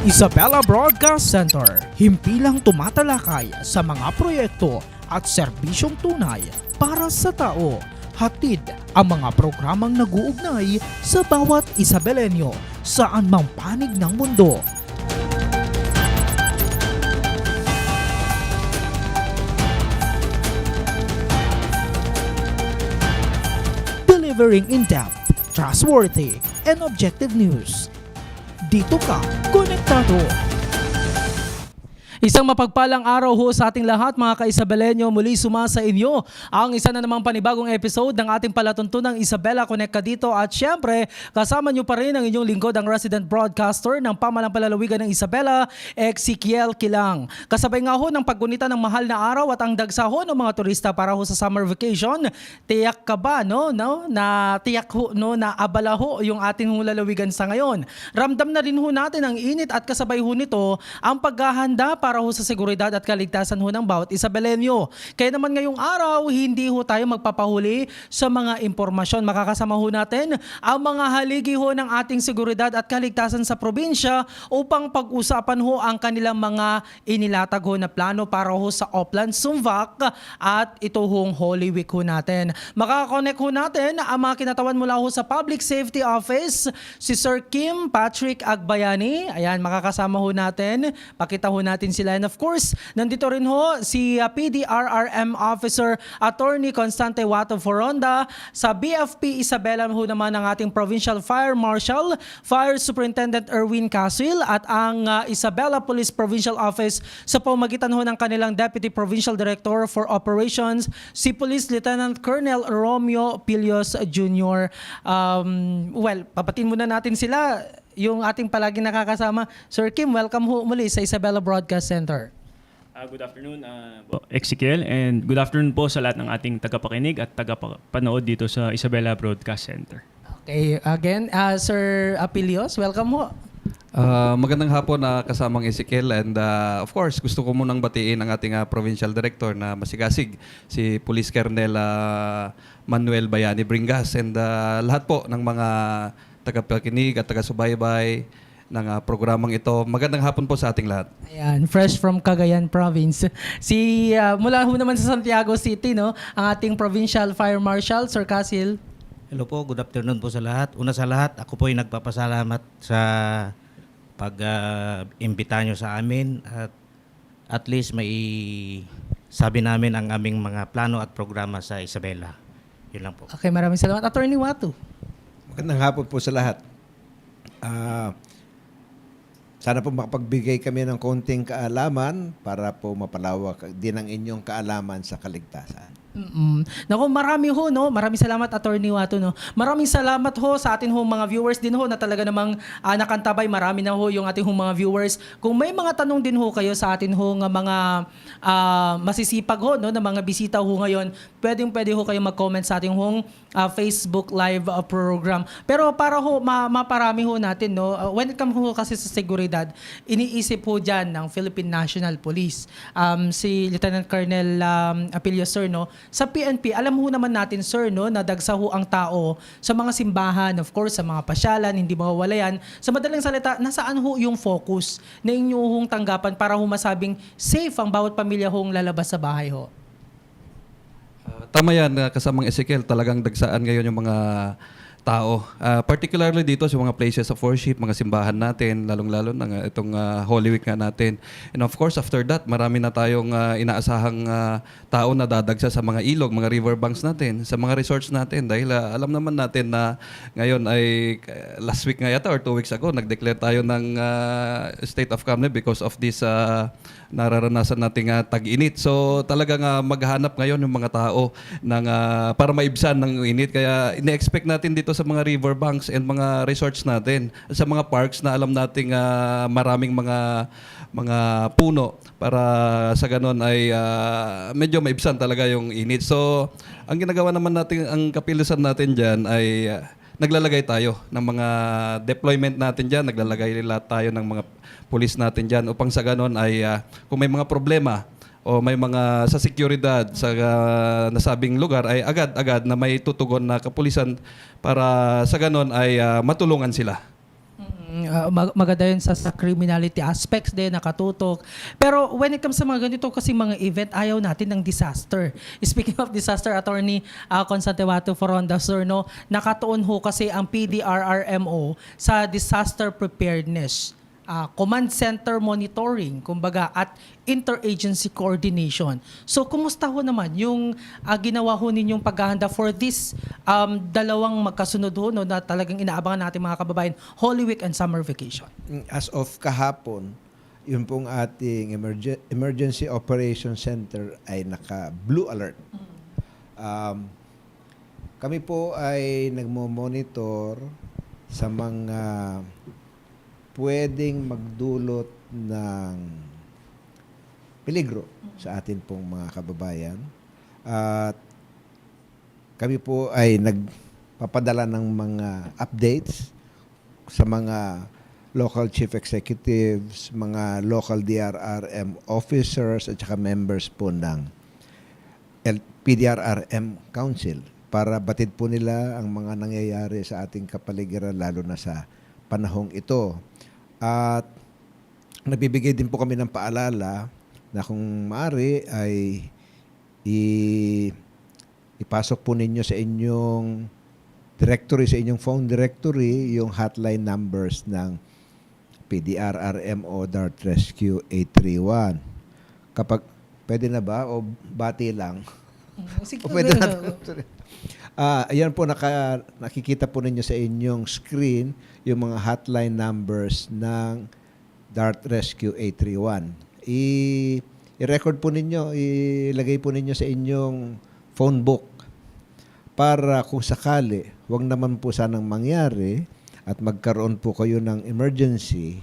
Isabela Broadcast Center, himpilang tumatalakay sa mga proyekto at serbisyong tunay para sa tao. Hatid ang mga programang nag-uugnay sa bawat Isabelenyo saan mang panig ng mundo. Delivering in-depth, trustworthy, and objective news. Dito ka, konektado. Isang mapagpalang araw ho sa ating lahat mga ka-Isabelenyo, muli sumasa inyo ang isa na namang panibagong episode ng ating palatuntunang Isabela Connect ka dito at syempre kasama nyo pa rin ang inyong lingkod, ang resident broadcaster ng pamalang palalawigan ng Isabela, Ezekiel Kilang. Kasabay nga ho ng paggunita ng mahal na araw at ang dagsa ho ng mga turista para ho sa summer vacation, tiyak ka ba na tiyak ho na abala ho yung ating lalawigan sa ngayon. Ramdam na rin ho natin ang init at kasabay ho nito ang paghahanda para ho sa seguridad at kaligtasan ho ng bawat Isabelenyo. Kaya naman ngayong araw, hindi ho tayo magpapahuli sa mga impormasyon. Makakasama ho natin ang mga haligi ho ng ating seguridad at kaligtasan sa probinsya upang pag-usapan ho ang kanilang mga inilatag ho na plano para ho sa Oplan Sumvac at ito hong Holy Week ho natin. Makakakonect ho natin ang mga kinatawan mula ho sa Public Safety Office, si Sir Kim Patrick Agbayani. Ayan, makakasama ho natin. Pakita ho natin sila. And of course, nandito rin ho si PDRRM Officer Attorney Constante Wato Foronda, sa BFP Isabela ho naman ang ating Provincial Fire Marshal, Fire Superintendent Erwin Casil at ang Isabela Police Provincial Office sa pamamagitan ho ng kanilang Deputy Provincial Director for Operations, si Police Lieutenant Colonel Romeo Pilios Jr. Papatin muna natin sila. Yung ating palaging nakakasama, Sir Kim, welcome ho muli sa Isabela Broadcast Center. Good afternoon, Ezekiel, and good afternoon po sa lahat ng ating tagapakinig at tagapanood dito sa Isabela Broadcast Center. Okay, again, Sir Apilios, welcome ho. Magandang hapon na kasamang Ezekiel, and of course gusto ko munang batiin ang ating Provincial Director na masigasig, si Police Colonel Manuel Bayani Bringas, and lahat po ng mga tagapakinig at taga-subaybay ng programang ito. Magandang hapon po sa ating lahat. Ayan, fresh from Cagayan Province. Mula ho naman sa Santiago City, ang ating Provincial Fire Marshal, Sir Casil. Hello po, good afternoon po sa lahat. Una sa lahat, ako po ay nagpapasalamat sa pag-imbita nyo sa amin at least may sabi namin ang aming mga plano at programa sa Isabela. Yun lang po. Okay, maraming salamat. Attorney Watu. Magandang hapon po sa lahat. Sana po makapagbigay kami ng konting kaalaman para po mapalawak din ang inyong kaalaman sa kaligtasan. Naku, marami ho, Maraming salamat, Attorney Watu, Maraming salamat ho sa atin ho mga viewers din ho na talaga namang nakantabay. Marami na ho yung ating ho mga viewers. Kung may mga tanong din ho kayo sa atin ho ng mga masisipag ho, na mga bisita ho ngayon, pwede ho kayo mag-comment sa ating hong Facebook live program. Pero para ho maparami ho natin, when it comes ho kasi sa seguridad, iniisip ho dyan ng Philippine National Police. Si Lieutenant Colonel Apilio, sir, sa PNP, alam ho naman natin, sir, na dagsa ho ang tao sa mga simbahan, of course, sa mga pasyalan, hindi mawawala yan. Sa madaling salita, nasaan ho yung focus na inyong tanggapan para ho masabing safe ang bawat pamilya hong lalabas sa bahay ho? Tama yan, kasamang Ezekiel, talagang dagsaan ngayon yung mga tao. Particularly dito sa mga places of worship, mga simbahan natin, lalong-lalo na itong Holy Week nga natin. And of course, after that, marami na tayong inaasahang tao na dadagsa sa mga ilog, mga riverbanks natin, sa mga resorts natin. Dahil alam naman natin na ngayon ay last week nga yata or 2 weeks ago, nag-declare tayo ng state of calm because of this nararanasan nating tag-init. So talagang maghanap ngayon yung mga tao ng, para maibsan ng init. Kaya ine-expect natin dito sa mga riverbanks and mga resorts natin, sa mga parks na alam nating maraming mga puno para sa ganon ay medyo maibsan talaga yung init. So ang ginagawa naman natin, ang kapilisan natin dyan ay naglalagay tayo ng mga deployment natin dyan, naglalagay tayo ng mga police natin dyan upang sa ganon ay kung may mga problema o may mga sa seguridad sa nasabing lugar ay agad-agad na may tutugon na kapulisan para sa ganon ay matulungan sila. Maganda yun sa criminality aspects din, nakatutok. Pero when it comes sa mga ganito kasi mga event, ayaw natin ng disaster. Speaking of disaster, Attorney Constantewato Foronda, sir, no, nakatuon ho kasi ang PDRRMO sa disaster preparedness, command center monitoring, kumbaga, at interagency coordination. So, kumusta ho naman yung ginawa ho ninyong paghahanda for this dalawang magkasunod ho, no, na talagang inaabangan natin mga kababayan, Holy Week and summer vacation? As of kahapon, yun pong ating Emergency Operations Center ay naka-blue alert. Kami po ay nagmo-monitor sa mga pwedeng magdulot ng peligro sa atin pong mga kababayan. At kami po ay nagpapadala ng mga updates sa mga local chief executives, mga local DRRM officers at saka members po ng PDRRM Council para batid po nila ang mga nangyayari sa ating kapaligiran lalo na sa panahong ito. At nagbibigay din po kami ng paalala na kung maaari ay ipasok po ninyo sa inyong directory, sa inyong phone directory, yung hotline numbers ng PDRRMO DART Rescue 831. Kapag pwede na ba o bati lang? Sige, O pwede na. Ayan po, nakikita po ninyo sa inyong screen yung mga hotline numbers ng DART Rescue 831. I-record po ninyo, ilagay po ninyo sa inyong phone book para kung sakali, wag naman po sanang mangyari at magkaroon po kayo ng emergency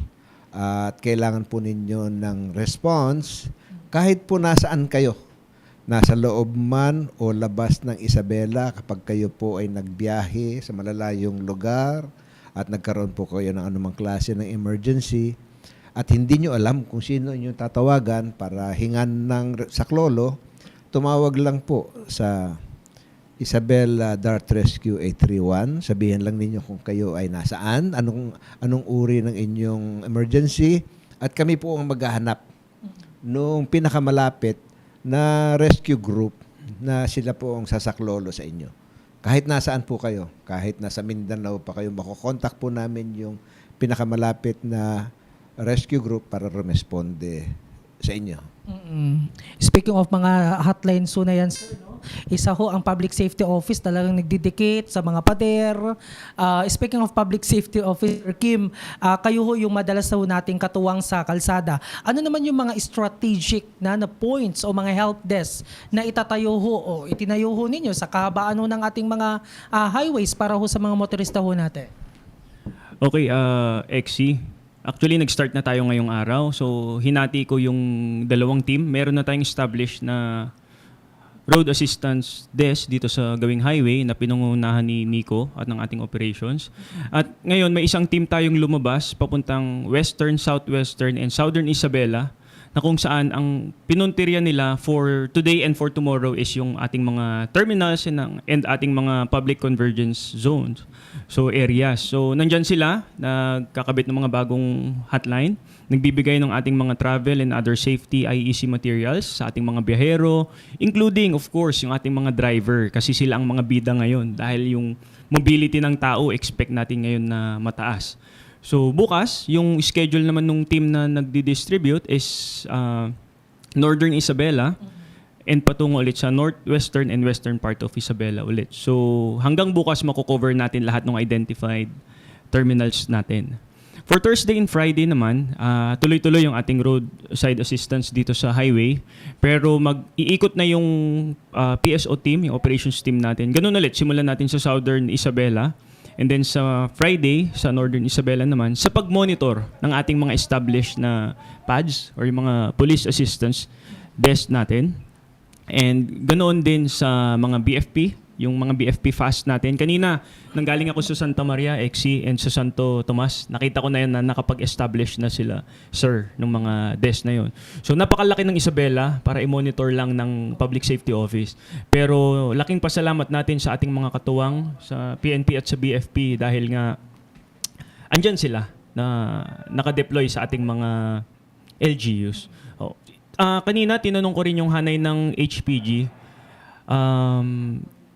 at kailangan po ninyo ng response kahit po nasaan kayo. Nasa loob man o labas ng Isabela kapag kayo po ay nagbiyahe sa malalayong lugar at nagkaroon po kayo ng anumang klase ng emergency at hindi nyo alam kung sino inyong tatawagan para hingan ng saklolo, tumawag lang po sa Isabela DART Rescue 831. Sabihin lang ninyo kung kayo ay nasaan, anong uri ng inyong emergency at kami po ang maghahanap nung pinakamalapit na rescue group na sila po ang sasaklolo sa inyo. Kahit nasaan po kayo, kahit nasa Mindanao pa kayo, makokontak po namin yung pinakamalapit na rescue group para responde sa inyo. Speaking of mga hotlines so na yan, sir, no? Isa ho ang Public Safety Office talagang nagdidikit sa mga pader. Speaking of Public Safety Officer Kim, kayo ho yung madalas ho nating katuwang sa kalsada. Ano naman yung mga strategic na points o mga help desk na itatayo ho o itinayo ho ninyo sa kahabaan ho ng ating mga highways para ho sa mga motorista ho natin? Okay, XC. Actually, nag-start na tayo ngayong araw. So, hinati ko yung dalawang team. Meron na tayong established na road assistance desk dito sa Gawing Highway na pinangunahan ni Nico at ng ating operations. At ngayon, may isang team tayong lumabas papuntang Western, Southwestern, and Southern Isabela na kung saan ang pinuntirya nila for today and for tomorrow is yung ating mga terminals and ating mga public convergence zones. So areas. So nandyan sila, nagkakabit ng mga bagong hotline, nagbibigay ng ating mga travel and other safety IEC materials sa ating mga biyahero, including of course yung ating mga driver kasi sila ang mga bida ngayon dahil yung mobility ng tao expect natin ngayon na mataas. So bukas, yung schedule naman ng team na nagdi-distribute is Northern Isabela and patungo ulit sa northwestern and western part of Isabela ulit. So hanggang bukas makukover natin lahat ng identified terminals natin. For Thursday and Friday naman, tuloy-tuloy yung ating roadside assistance dito sa highway. Pero mag-iikot na yung PSO team, yung operations team natin. Ganun ulit, simulan natin sa Southern Isabela. And then sa Friday, sa Northern Isabela naman, sa pag-monitor ng ating mga established na pads or yung mga police assistance desk natin. And ganoon din sa mga BFP, yung mga BFP fast natin. Kanina, nanggaling ako sa Santa Maria, XC, and sa Santo Tomas. Nakita ko na yan na nakapag-establish na sila, sir, ng mga desk na yon. So napakalaki ng Isabela para i-monitor lang ng Public Safety Office. Pero laking pasalamat natin sa ating mga katuwang sa PNP at sa BFP dahil nga andyan sila na naka-deploy sa ating mga LGUs. Oh. Kanina, tinanong ko rin yung hanay ng HPG.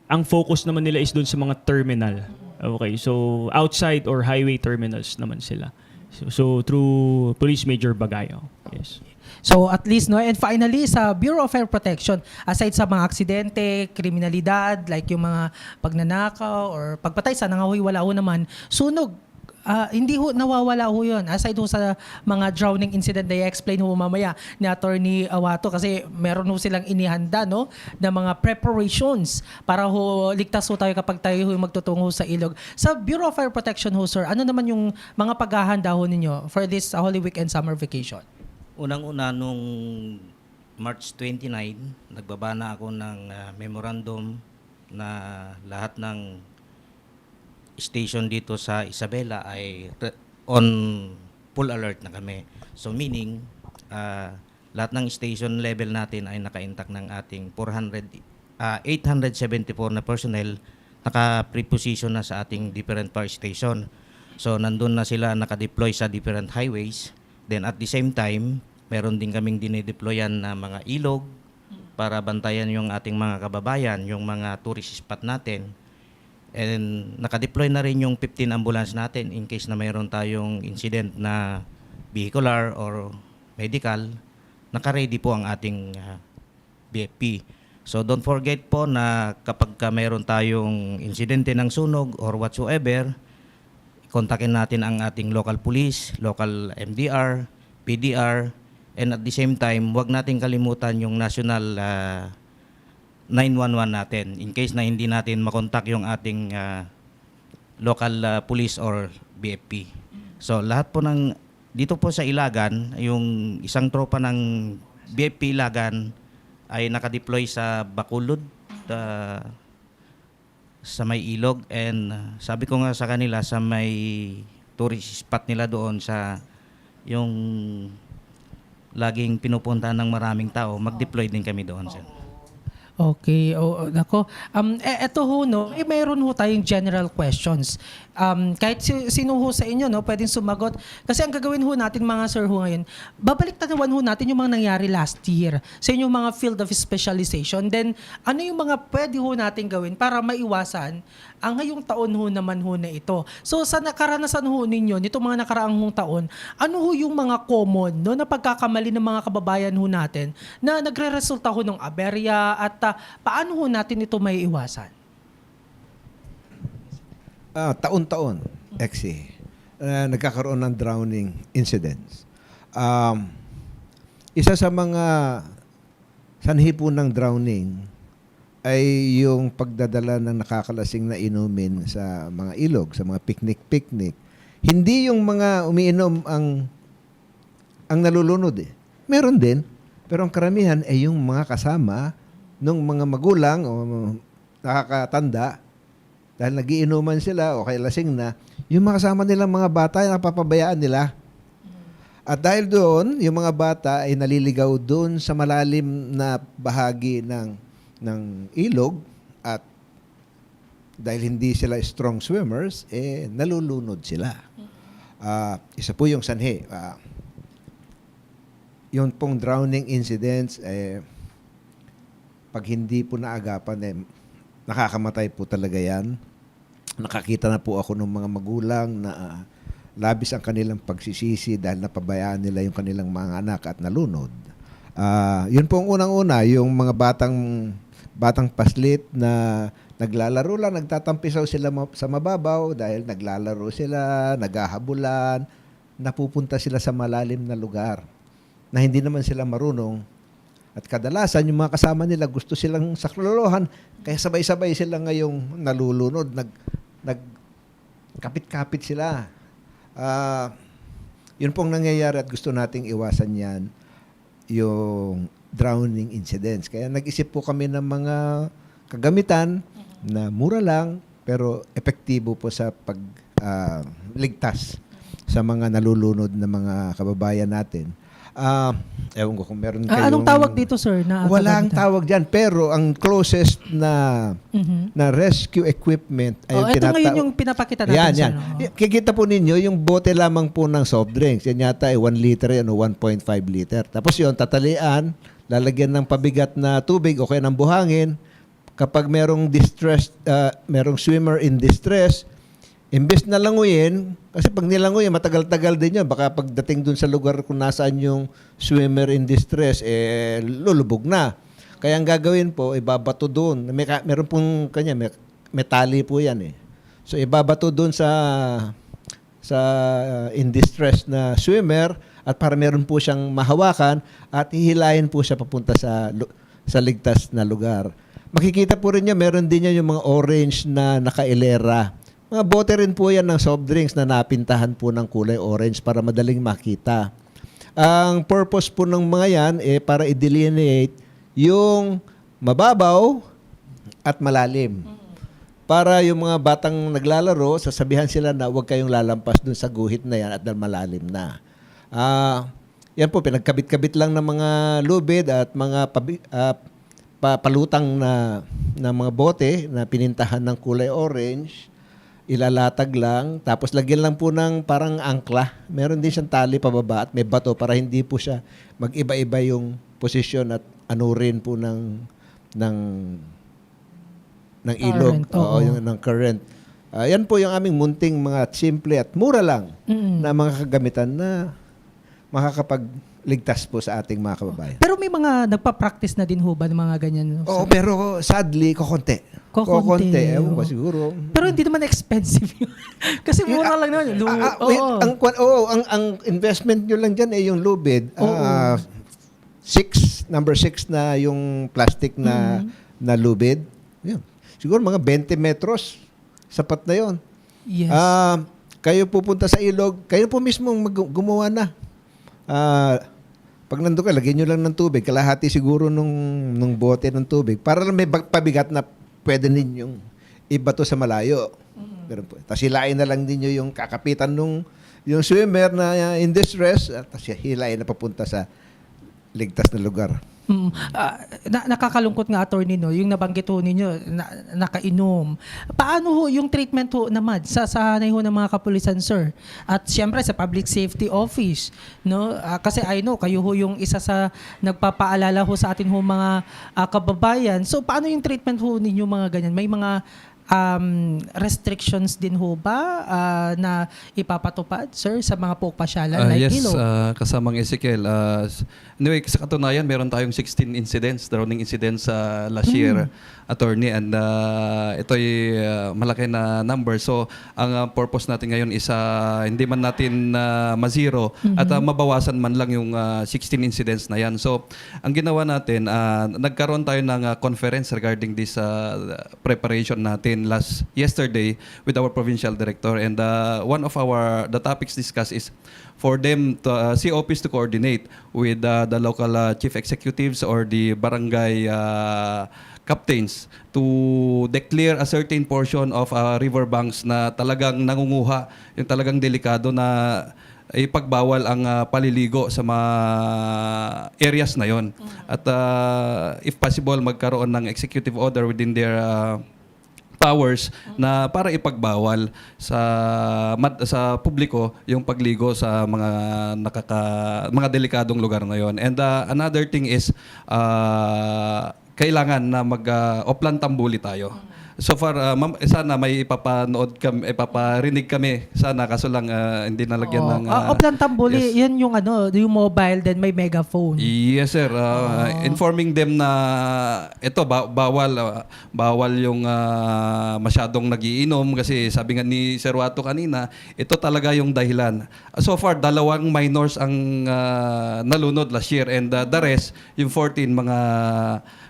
Ang focus naman nila is doon sa mga terminal. Okay, so outside or highway terminals naman sila. So through Police Major Bagayo. Yes. So at least, no, and finally sa Bureau of Fire Protection, aside sa mga aksidente, kriminalidad, like yung mga pagnanakaw or pagpatay, sana nga ho'y wala ho naman, sunog, hindi ho nawawala ho yun. Aside ho sa mga drowning incident na i-explain ho mamaya ni Attorney Awato, kasi meron ho silang inihanda, no, na mga preparations para ho ligtas ho tayo kapag tayo ho magtutungo sa ilog. Sa Bureau of Fire Protection ho, sir, ano naman yung mga paghahanda ho ninyo for this Holy Week and summer vacation? Unang-una, nung March 29, nagbaba na ako ng memorandum na lahat ng station dito sa Isabela ay on full alert na kami. So meaning, lahat ng station level natin ay naka-intact ng ating 874 na personnel naka-preposition na sa ating different fire station. So nandun na sila naka-deploy sa different highways. Then at the same time, meron din kaming dinideployan na mga ilog para bantayan yung ating mga kababayan, yung mga tourist spot natin. And nakadeploy na rin yung 15 ambulance natin in case na mayroon tayong incident na vehicular or medical, naka-ready po ang ating BFP. So don't forget po na kapag mayroon tayong insidente ng sunog or whatsoever, kontakin natin ang ating local police, local MDR, PDR, and at the same time, huwag natin kalimutan yung national 911 natin in case na hindi natin makontak yung ating local police or BFP. So lahat po ng dito po sa Ilagan, yung isang tropa ng BFP Ilagan ay nakadeploy sa Bacolod, sa may ilog, and sabi ko nga sa kanila sa may tourist spot nila doon sa yung laging pinupuntahan ng maraming tao, mag-deploy din kami doon, sir. Okay, nako. Eto ho, no, mayroon ho tayong general questions. Kahit sino ho sa inyo, no, pwedeng sumagot. Kasi ang gagawin ho natin, mga sir ho ngayon, babalik tanawan ho natin yung mga nangyari last year sa inyong mga field of specialization. Then, ano yung mga pwede ho natin gawin para maiwasan ang ngayong taon ho naman ho na ito. So, sa nakaranasan ho ninyo, nito mga nakaraang hong taon, ano ho yung mga common, no, na pagkakamali ng mga kababayan ho natin na nagre-resulta ho ng aberya at paano ho natin ito may iwasan? Taon-taon, Exie, nagkakaroon ng drowning incidents. Isa sa mga sanhi po ng drowning ay yung pagdadala ng nakakalasing na inumin sa mga ilog, sa mga picnic-picnic. Hindi yung mga umiinom ang nalulunod eh. Meron din, pero ang karamihan ay yung mga kasama nung mga magulang o nakakatanda dahil nagiinuman sila o kaya lasing na, yung mga kasama nilang mga bata ay napapabayaan nila. At dahil doon, yung mga bata ay naliligaw doon sa malalim na bahagi ng ilog at dahil hindi sila strong swimmers, nalulunod sila. Isa po yung sanhi. Yung pong drowning incidents, pag hindi po naagapan, nakakamatay po talaga yan. Nakakita na po ako ng mga magulang na labis ang kanilang pagsisisi dahil napabayaan nila yung kanilang mga anak at nalunod. Yun po ang unang-una, yung mga batang paslit na naglalaro lang, nagtatampisaw sila sa mababaw dahil naglalaro sila, naghahabulan, napupunta sila sa malalim na lugar na hindi naman sila marunong. At kadalasan, yung mga kasama nila gusto silang saklolohan, kaya sabay-sabay sila ngayong nalulunod, nagkapit-kapit sila. Yun pong nangyayari at gusto nating iwasan yan, yung drowning incidents. Kaya nag-isip po kami ng mga kagamitan na mura lang, pero epektibo po sa pagligtas sa mga nalulunod na mga kababayan natin. Ewan ko kung meron Anong tawag dito, sir? Na Walang gagamitan? tawag dyan. Pero ang closest na na rescue equipment ay Oh, ito ngayon yung pinapakita natin, Yan, sir. yan. Kikita po ninyo yung bote lamang po ng soft drinks. Yan yata ay 1 liter yan o 1.5 liter. Tapos yun, tatalian, lalagyan ng pabigat na tubig o kaya ng buhangin. Kapag merong merong swimmer in distress, imbes na languyin, kasi pag nilanguyin, matagal-tagal din yun. Baka pagdating dun sa lugar kung nasaan yung swimmer in distress, lulubog na. Kaya ang gagawin po, ibabato dun. Meron pong may tali po yan eh. So ibabato dun sa in distress na swimmer at para meron po siyang mahawakan at hihilahin po siya papunta sa ligtas na lugar. Makikita po rin niya, meron din yan yung mga orange na nakailera. Mga bote rin po yan ng soft drinks na napintahan po ng kulay orange para madaling makita. Ang purpose po ng mga yan para i-delineate yung mababaw at malalim. Para yung mga batang naglalaro, sasabihan sila na huwag kayong lalampas dun sa guhit na yan at malalim na. Yan po, pinagkabit-kabit lang ng mga lubid at mga palutang na mga bote na pinintahan ng kulay orange. Ilalatag lang, tapos lagyan lang po ng parang angkla. Meron din siyang tali pababa at may bato para hindi po siya mag-iba-iba yung posisyon at anurin po ng ilog. Current, oo. Yung ng current. Yan po yung aming munting mga simple at mura lang na mga kagamitan na makakapagligtas po sa ating mga kababayan. Pero may mga nagpa-practice na din ho ba ng mga ganyan? Oo, pero sadly, kukonti. Kukonti. Ewan ko siguro. Pero hindi naman expensive yun. Kasi mura lang naman. Ang investment nyo lang dyan yung lubid. Number 6 na yung plastic na lubid. Yan. Siguro mga 20 metros. Sapat na yon. Yes. Kayo pupunta sa ilog, kayo po mismo gumawa na. Pag nandun ka, lagyan nyo lang ng tubig. Kalahati siguro nung bote ng tubig. Para lang may pabigat na pwede ninyong ibato sa malayo. Tapos hilain na lang ninyo yung kakapitan yung swimmer na in distress. Tapos hilain na papunta sa ligtas na lugar. Nakakalungkot nga, attorney, no, yung nabanggit ho ninyo, nakainom. Paano ho yung treatment ho naman sa hanay ho ng mga kapulisan, sir? At siyempre sa Public Safety Office, no? Kasi I know, kayo ho yung isa sa nagpapaalala ho sa atin ho mga kababayan. So paano yung treatment ho ninyo mga ganyan? May mga restrictions din ho ba na ipapatupad, sir, sa mga pagpasyalan like yes, ilog? kasamang Ezekiel. Anyway, sa katunayan, meron tayong 16 incidents, drowning incidents last year, attorney, and ito'y malaki na number. So, ang purpose natin ngayon is hindi man natin ma-zero at mabawasan man lang yung 16 incidents na yan. So, ang ginawa natin, nagkaroon tayo ng conference regarding this preparation natin yesterday with our provincial director, and one of the topics discussed is for them to COPs to coordinate with the local chief executives or the barangay captains to declare a certain portion of riverbanks na talagang nangunguha, yung talagang delikado na ipagbawal ang paliligo sa mga areas na yon. At if possible, magkaroon ng executive order within their powers na para ipagbawal sa publiko yung pagligo sa mga delikadong lugar na yon. And another thing is kailangan na mag-Oplan Tambuli tayo. So far, ma'am, sana may ipaparinig kami. Sana, kaso lang hindi nalagyan ng... Oplan Tambuli, yes. yan yung yung mobile, then may megaphone. Yes, sir. Informing them na ito, bawal yung masyadong nagiinom kasi sabi nga ni Sir Wato kanina, ito talaga yung dahilan. So far, 2 minors ang nalunod last year, and the rest, yung 14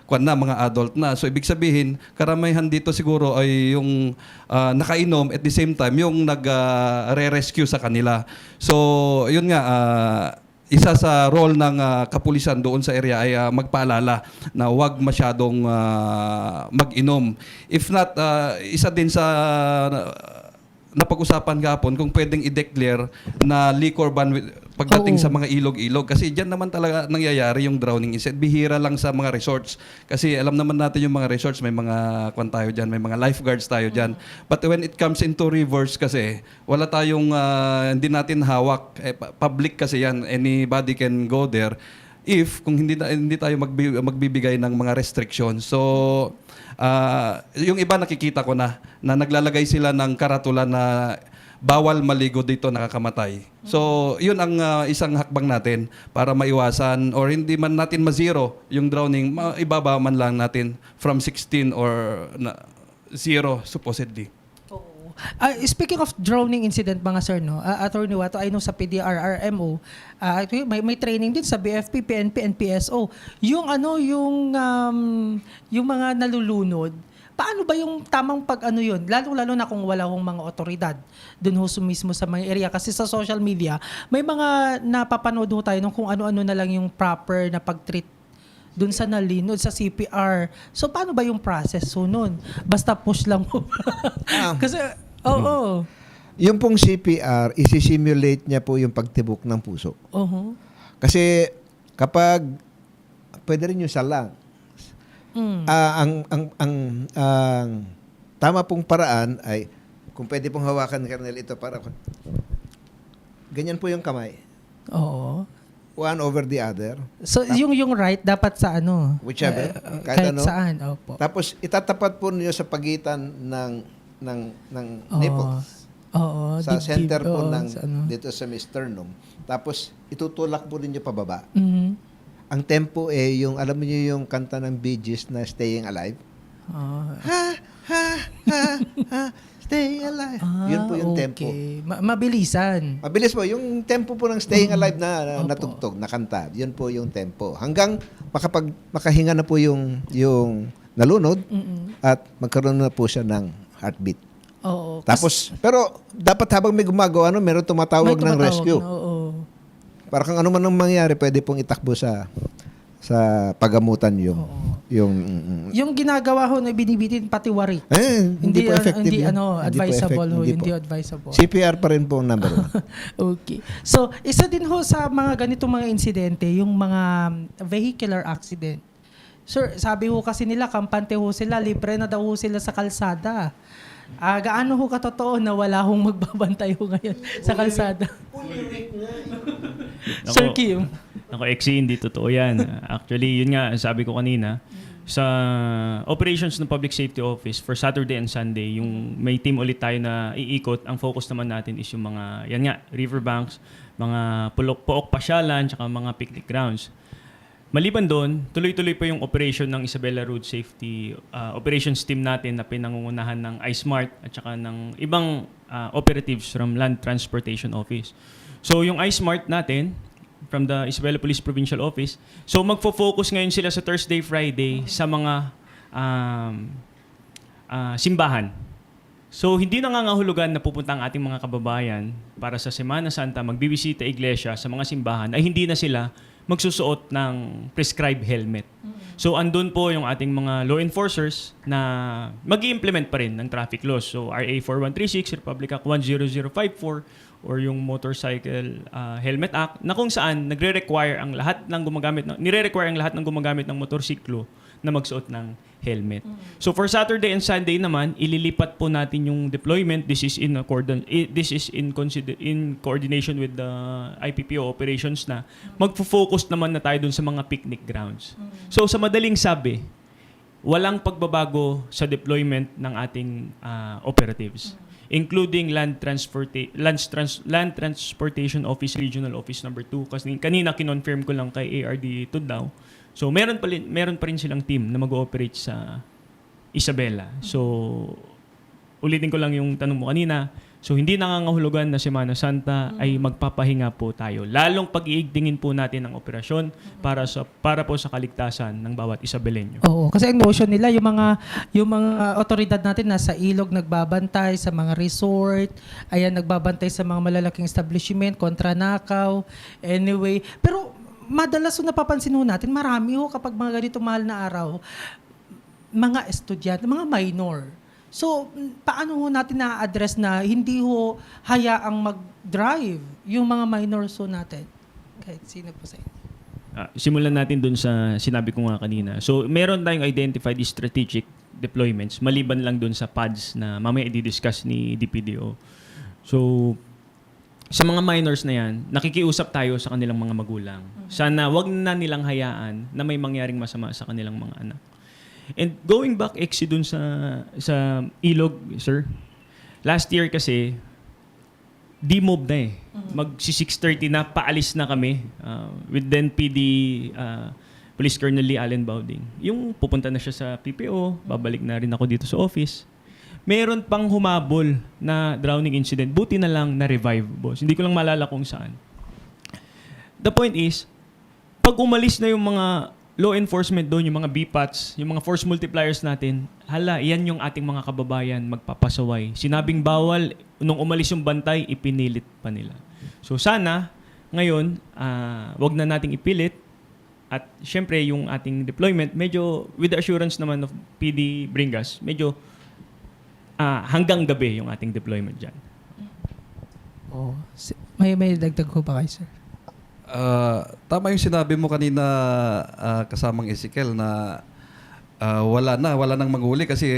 mga adult na. So ibig sabihin, karamihan dito siguro ay yung nakainom, at the same time yung nag-re-rescue sa kanila. So yun nga, isa sa role ng kapulisan doon sa area ay magpaalala na huwag masyadong mag-inom. If not, isa din sa napag-usapan kahapon kung pwedeng i-declare na liquor ban pagdating Oo. sa mga ilog-ilog. Kasi diyan naman talaga nangyayari yung drowning incident. Bihira lang sa mga resorts. Kasi alam naman natin yung mga resorts, may mga kwan tayo dyan, may mga lifeguards tayo dyan. But when it comes into rivers kasi, wala tayong, hindi natin hawak. Public kasi yan. Anybody can go there. If kung hindi tayo magbibigay ng mga restrictions. So yung iba nakikita ko na naglalagay sila ng karatulan na bawal maligo dito, nakakamatay. So yun ang isang hakbang natin para maiwasan or hindi man natin ma-zero yung drowning, ibaba man lang natin from 16 or 0 supposedly. Oo. Speaking of drowning incident mga sir, no? Attorney Wato, I know sa PDRRMO, may training din sa BFP, PNP, and PSO. Yung yung mga nalulunod, paano ba yung tamang pag-ano yun? Lalo na kung wala hong mga otoridad dun ho mismo sa mga area. Kasi sa social media, may mga napapanood ho tayo nung kung ano-ano na lang yung proper na pag-treat dun sa nalinod, sa CPR. So, paano ba yung process so nun? Basta push lang mo. Kasi, oo. Yung pong CPR, isi-simulate niya po yung pagtibok ng puso. Oo. Kasi kapag pwede rin yung salang. Ang tama pong paraan ay kung pwede pong hawakan, Colonel, ito para ganyan po yung kamay. Oo. One over the other. So, yung right, dapat sa ano? Whichever. Kahit ano. saan. Opo. Tapos itatapat po niyo sa pagitan ng nipples. Oo. Sa dibdib. center po Oo, ng sa ano. dito sa sternum. Tapos itutulak po ninyo pababa. Mhm. Ang tempo yung alam niyo yung kanta ng Bee Gees na Staying Alive. Stay alive. Yun po yung tempo. Okay. Mabilisan. Mabilis po. Yung tempo po ng Staying Alive na Opo. natugtog, na kanta. Yun po yung tempo. Hanggang makahinga na po yung nalunod at magkaroon na po siya ng heartbeat. Oo. Tapos, pero dapat habang may gumagawa, meron tumatawag ng rescue. Oo. Para kung ano man ang mangyari, pwede pong itakbo sa pagamutan Yung ginagawa ho na binibitin pati warik. Hindi po effective Hindi yun. advisable ho, Hindi po. hindi advisable. CPR pa rin po ang number one. Okay. So, isa din ho sa mga ganitong mga insidente, yung mga vehicular accident. Sir, sabi ho kasi nila, kampante ho sila, libre na daw ho sila sa kalsada. Gaano ho katotoo na wala hong magbabantay ho ngayon sa kalsada? Sir Kim. Ako, hindi totoo yan. Actually, yun nga, sabi ko kanina, sa operations ng Public Safety Office for Saturday and Sunday, yung may team ulit tayo na iikot, ang focus naman natin is yung mga, yan nga, riverbanks, mga pook pasyalan, tsaka mga picnic grounds. Maliban doon, tuloy-tuloy pa yung operation ng Isabela Road Safety operations team natin na pinangungunahan ng iSmart at saka ng ibang operatives from Land Transportation Office. So yung iSmart natin, from the Isabela Police Provincial Office, so magfo-focus ngayon sila sa Thursday, Friday sa mga simbahan. So hindi nangangahulugan na pupunta ang ating mga kababayan para sa Semana Santa, magbibisita iglesia sa mga simbahan, ay hindi na sila magsusuot ng prescribed helmet. So andun po yung ating mga law enforcers na mag-i-implement pa rin ng traffic laws. So RA 4136, Republic Act 10054, or yung Motorcycle Helmet Act, na kung saan nire-require ang lahat ng gumagamit ng motorsiklo na magsuot ng helmet. So for Saturday and Sunday naman, ililipat po natin yung deployment. This is in coordination with the IPPO operations na magfo-focus naman na tayo dun sa mga picnic grounds. So sa madaling sabi, walang pagbabago sa deployment ng ating operatives, including Land Transportation Office Regional Office number 2, kasi kanina kinonfirm ko lang kay ARD Tundao. So meron pa rin silang team na mag-ooperate sa Isabela. So ulitin ko lang yung tanong mo kanina. So hindi nangangahulugan na Semana Santa ay magpapahinga po tayo. Lalong pag-iigtingin po natin ang operasyon para po sa kaligtasan ng bawat Isabelenyo. Oo, kasi ang notion nila yung mga otoridad natin nasa ilog nagbabantay sa mga resort, ayan nagbabantay sa mga malalaking establishment kontra nakaw. Anyway, pero madalas so napapansin ho natin, marami ho kapag mga ganito mahal na araw, mga estudyante, mga minor. So, paano ho natin na-address na hindi ho hayaang mag-drive yung mga minors ho natin? Kahit sino po sa inyo. Simulan natin dun sa sinabi ko nga kanina. So, meron tayong identified strategic deployments maliban lang dun sa pods na mamaya i-discuss ni DPDO. So, sa mga minors na yan, nakikiusap tayo sa kanilang mga magulang. Sana wag na nilang hayaan na may mangyaring masama sa kanilang mga anak. And going back, dun sa ilog, sir, last year kasi, demob na eh. Magsi 6:30 na, paalis na kami with then PD Police Colonel Lee Allen Bauding. Yung pupunta na siya sa PPO, babalik na rin ako dito sa office. Meron pang humabol na drowning incident. Buti na lang na-revive, boss. Hindi ko lang malala kung saan. The point is, pag umalis na yung mga law enforcement doon, yung mga BPATs, yung mga force multipliers natin, hala, yan yung ating mga kababayan magpapasaway. Sinabing bawal, nung umalis yung bantay, ipinilit pa nila. So sana, ngayon, wag na nating ipilit. At syempre, yung ating deployment, medyo, with the assurance naman of PD Bringas, medyo hanggang gabi yung ating deployment dyan. Oh, may dagdag ko pa kayo, sir? Tama yung sinabi mo kanina, kasamang Ezekiel, na wala nang manghuli kasi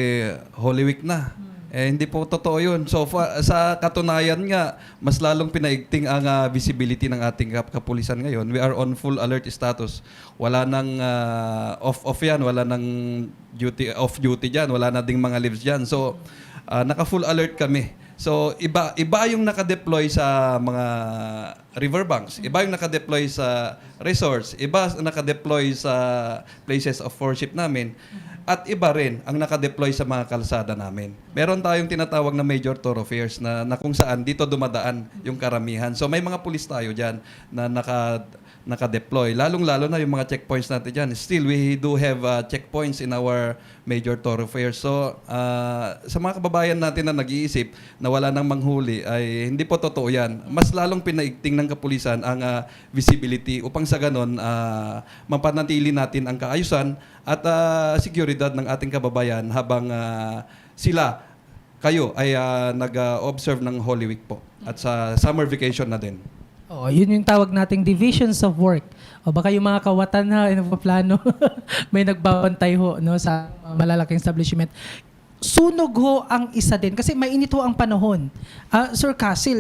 Holy Week na. Hindi po totoo yun. So sa katunayan nga, mas lalong pinaigting ang visibility ng ating kapulisan ngayon. We are on full alert status. Wala nang off yan, wala nang off duty dyan, wala na ding mga leaves dyan. So naka-full alert kami. So iba yung naka-deploy sa mga riverbanks, iba yung naka-deploy sa resorts, iba naka-deploy sa places of worship namin, at iba rin ang naka-deploy sa mga kalsada namin. Meron tayong tinatawag na major thoroughfares na kung saan dito dumadaan yung karamihan. So may mga pulis tayo dyan na naka-deploy. Lalong-lalo na yung mga checkpoints natin dyan. Still, we do have checkpoints in our major thoroughfares. So, sa mga kababayan natin na nag-iisip na wala nang manghuli, ay hindi po totoo yan. Mas lalong pinaigting ng kapulisan ang visibility upang sa ganon, mapanatili natin ang kaayusan at seguridad ng ating kababayan habang kayo ay nag-observe ng Holy Week po at sa summer vacation na din. Oh, yun yung tawag nating divisions of work. O baka yung mga kawatan na nagpaplano, may nagbabantay ho no, sa malalaking establishment. Sunog ho ang isa din kasi mainit ho ang panahon. Sir Cassil,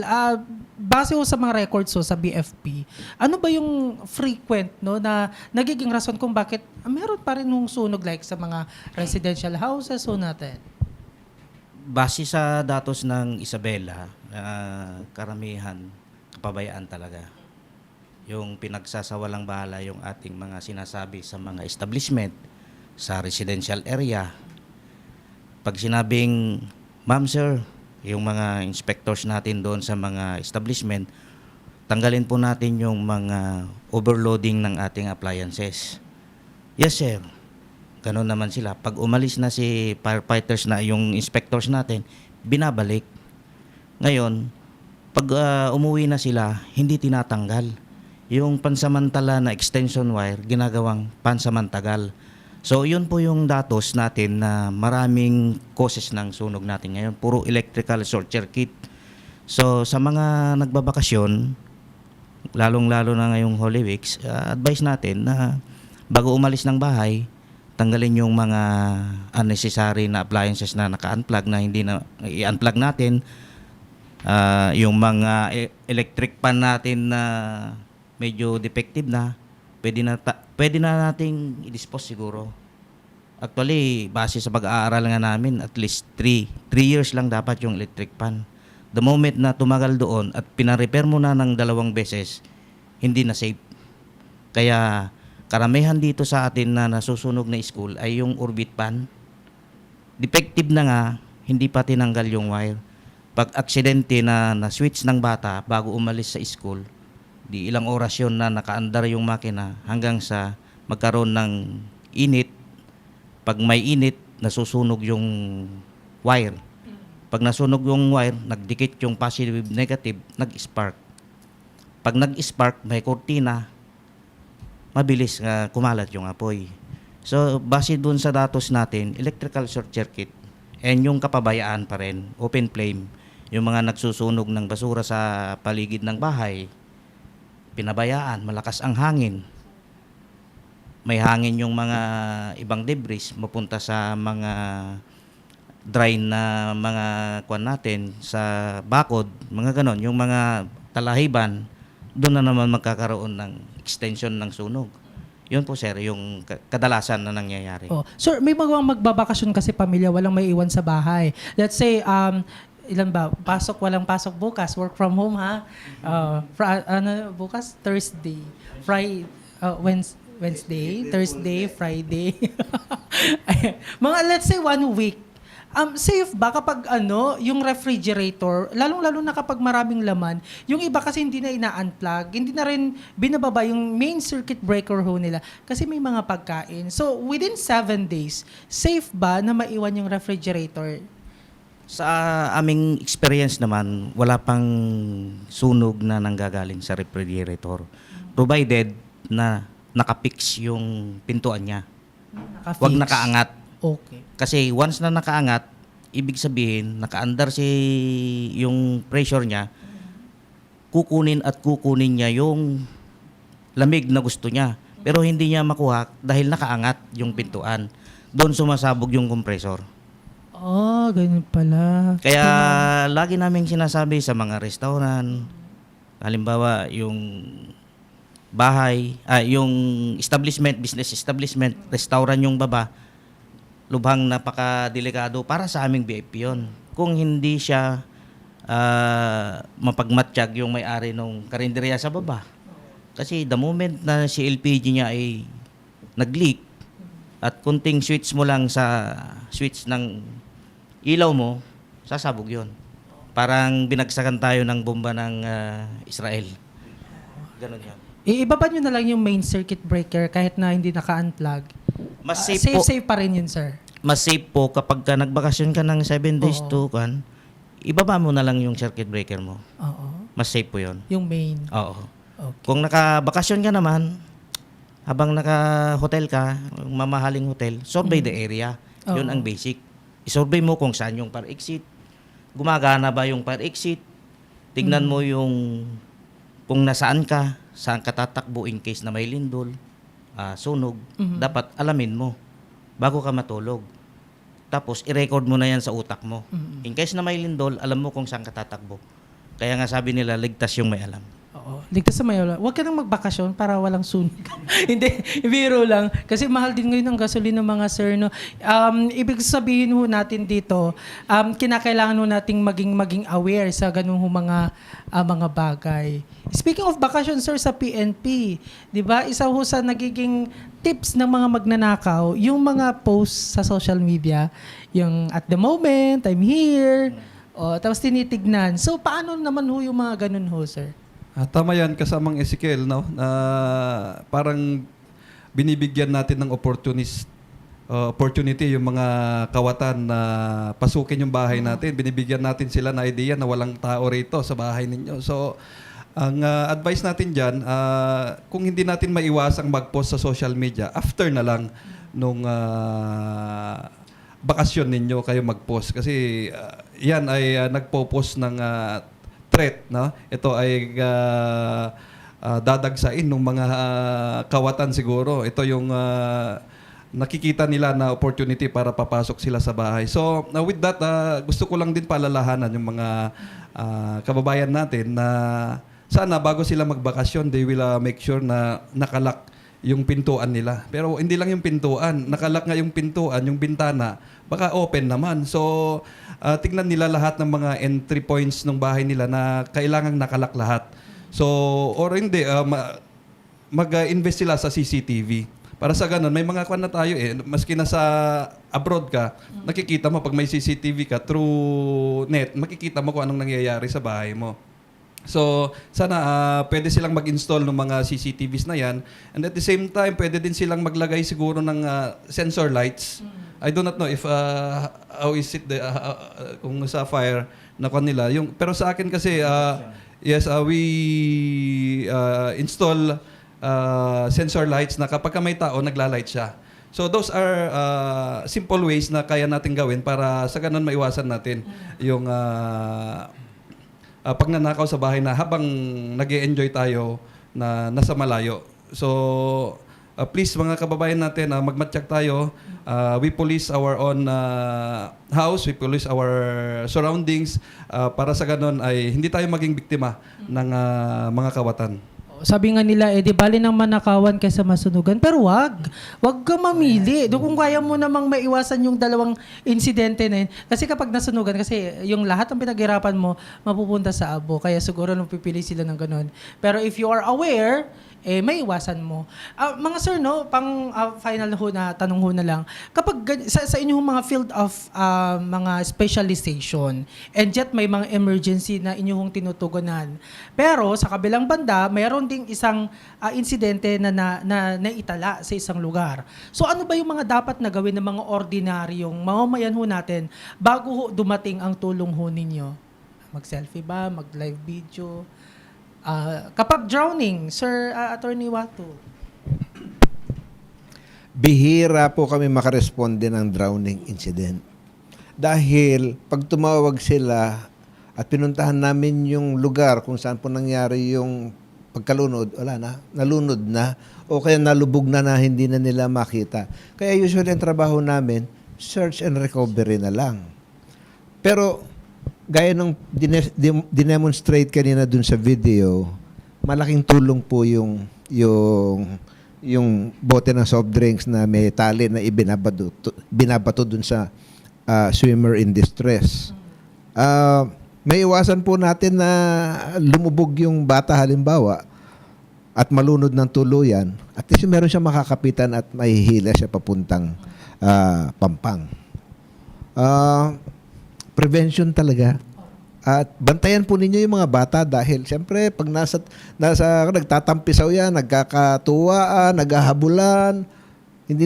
base ho sa mga records ho sa BFP, ano ba yung frequent no, na nagiging rason kung bakit meron pa rin yung sunog like sa mga residential houses ho natin? Base sa datos ng Isabela, karamihan kapabayaan talaga. Yung pinagsasawalang bahala yung ating mga sinasabi sa mga establishment, sa residential area. Pag sinabing, ma'am sir, yung mga inspectors natin doon sa mga establishment, tanggalin po natin yung mga overloading ng ating appliances. Yes sir. Ganun naman sila. Pag umalis na si firefighters na yung inspectors natin, binabalik. Ngayon, pag umuwi na sila, hindi tinatanggal. Yung pansamantala na extension wire, ginagawang pansamantagal. So, yun po yung datos natin na maraming causes ng sunog natin ngayon. Puro electrical short circuit. So, sa mga nagbabakasyon, lalong-lalo na ngayong Holy Weeks, advice natin na bago umalis ng bahay, tanggalin yung mga unnecessary na appliances na naka-unplug na hindi na i-unplug natin. Yung mga electric pan natin na medyo defective na, pwede na nating i-dispose siguro. Actually, base sa pag-aaral nga namin, at least 3 years lang dapat yung electric pan. The moment na tumagal doon at pina-repair mo na ng 2 beses, hindi na safe. Kaya karamihan dito sa atin na nasusunog na school ay yung orbit pan. Defective na nga, hindi pa tinanggal yung wire. Pag aksidente na switch ng bata bago umalis sa school, di ilang oras yun na nakaandar yung makina hanggang sa magkaroon ng init. Pag may init, nasusunog yung wire. Pag nasunog yung wire, nagdikit yung positive negative, nag-spark. Pag nag-spark, may kortina, mabilis kumalat yung apoy. So, base dun sa datos natin, electrical short circuit and yung kapabayaan pa rin, open flame, Yung mga nagsusunog ng basura sa paligid ng bahay, pinabayaan, malakas ang hangin. May hangin yung mga ibang debris mapunta sa mga drain na mga kwan natin sa bakod, mga ganon, yung mga talahiban, doon na naman magkakaroon ng extension ng sunog. Yun po sir, yung kadalasan na nangyayari. Oh. Sir, may mga magbabakasyon kasi pamilya, walang may iwan sa bahay. Let's say, ilan ba? Walang pasok bukas. Work from home, ha? Bukas? Thursday. Friday. Wednesday, Thursday, Friday. Mga let's say 1 week. Safe ba kapag yung refrigerator, lalong-lalo na kapag maraming laman, yung iba kasi hindi na ina-unplug, hindi na rin binababa yung main circuit breaker ho nila kasi may mga pagkain. So, within 7 days, safe ba na maiwan yung refrigerator? Sa aming experience naman, wala pang sunog na nanggagaling sa refrigerator. Provided na nakapix yung pintuan niya. Naka-fix? Huwag nakaangat. Okay. Kasi once na nakaangat, ibig sabihin, nakaandar yung pressure niya, kukunin niya yung lamig na gusto niya. Pero hindi niya makuha dahil nakaangat yung pintuan. Doon sumasabog yung compressor. Oh, ganun pala. Kaya lagi namin sinasabi sa mga restaurant, halimbawa yung bahay, yung establishment, business establishment, restaurant yung baba, lubhang napaka-delikado para sa aming VIP yun. Kung hindi siya mapagmatsyag yung may-ari ng karinderya sa baba. Kasi the moment na si LPG niya ay nag-leak at kunting switch mo lang sa switch ng ilaw mo, sasabog yun. Parang binagsakan tayo ng bomba ng Israel. Ganon yan. Ibaba nyo na lang yung main circuit breaker kahit na hindi naka-unplug. Mas safe Pa rin yun, sir. Mas safe po kapag ka nagbakasyon ka ng 7 days to kan, ibaba mo na lang yung circuit breaker mo. Oo. Mas safe po yun. Yung main. Oo. Okay. Kung nakabakasyon ka naman, habang naka-hotel ka, mamahaling hotel, survey the area. Yun Oo. ang basic. I-survey mo kung saan yung fire exit. Gumagana ba yung fire exit? Tignan mo yung kung nasaan ka, saan ka tatakbo in case na may lindol, sunog. Dapat alamin mo bago ka matulog. Tapos, i-record mo na yan sa utak mo. In case na may lindol, alam mo kung saan ka tatakbo. Kaya nga sabi nila, ligtas yung may alam. Oo. Ligtas sa mayola. Huwag ka nang magbakasyon para walang sunog. Hindi, biro lang. Kasi mahal din ngayon ang gasolina ng mga sir. No? Ibig sabihin ho natin dito, kinakailangan ho nating maging aware sa ganung mga bagay. Speaking of bakasyon, sir, sa PNP, di ba, isa ho sa nagiging tips ng mga magnanakaw, yung mga posts sa social media, yung at the moment, I'm here, tapos tinitignan. So, paano naman ho yung mga ganun ho, sir? Tama yan, kasamang Ezekiel, no? Na parang binibigyan natin ng opportunity yung mga kawatan na pasukin yung bahay natin. Binibigyan natin sila na idea na walang tao rito sa bahay ninyo. So, ang advice natin dyan, kung hindi natin maiwasang mag-post sa social media, after na lang nung bakasyon ninyo kayo mag-post. Kasi yan ay nagpo-post ng threat, no? Ito ay dadagsain ng mga kawatan siguro. Ito yung nakikita nila na opportunity para papasok sila sa bahay. So, with that, gusto ko lang din paalalahanan yung mga kababayan natin na sana bago sila magbakasyon, they will make sure na nakalak yung pintuan nila. Pero hindi lang yung pintuan, nakalak nga yung pintuan, yung bintana, baka open naman. So, tignan nila lahat ng mga entry points ng bahay nila na kailangang nakalak lahat. So, or hindi, mag-invest sila sa CCTV. Para sa ganun, may mga kwan na tayo maski na sa abroad ka, nakikita mo pag may CCTV ka through net, makikita mo kung anong nangyayari sa bahay mo. So, sana pwede silang mag-install ng mga CCTVs na yan. And at the same time, pwede din silang maglagay siguro ng sensor lights. I do not know if how is it kung sa fire na kanila. Pero sa akin kasi, yes, we install sensor lights na kapag may tao, nagla-light siya. So those are simple ways na kaya natin gawin para sa ganun maiwasan natin yung pagnanakaw sa bahay na habang nag-enjoy tayo na nasa malayo. So please mga kababayan natin, magmatyak tayo. We police our own house, we police our surroundings para sa ganun ay hindi tayo maging biktima ng mga kawatan. Sabi nga nila, di bali ng manakawan kaysa masunugan. Pero wag ka mamili. Kung kaya mo namang maiwasan yung dalawang insidente na yun. Kasi kapag nasunugan, kasi yung lahat ng pinaghirapan mo, mapupunta sa abo. Kaya siguro nung pipili sila ng ganun. Pero if you are aware, may iwasan mo. Mga sir, no, final ho na tanong ho na lang. Kapag sa inyong mga field of mga specialization, and yet may mga emergency na inyong tinutugunan. Pero sa kabilang banda, mayroon ding isang insidente na naitala sa isang lugar. So ano ba yung mga dapat na gawin ng mga ordinaryong mamamayan ho natin bago ho dumating ang tulong ho ninyo? Mag-selfie ba? Mag-live video? Kapag drowning, Sir Attorney Watu. Bihira po kami makaresponde ng drowning incident. Dahil pag tumawag sila at pinuntahan namin yung lugar kung saan po nangyari yung pagkalunod, wala na, nalunod na, o kaya nalubog na hindi na nila makita. Kaya usually ang trabaho namin, search and recovery na lang. Pero gaya ng dinemonstrate kanina dun sa video, malaking tulong po yung bote ng soft drinks na may tali na binabato dun sa swimmer in distress. May iwasan po natin na lumubog yung bata halimbawa at malunod ng tuluyan. At least meron siya makakapitan at mahihila siya papuntang Pampang. Prevention talaga. At bantayan po ninyo yung mga bata dahil siyempre pag nasa nagtatampisaw yan, nagkakatuwaan, naghahabulan, hindi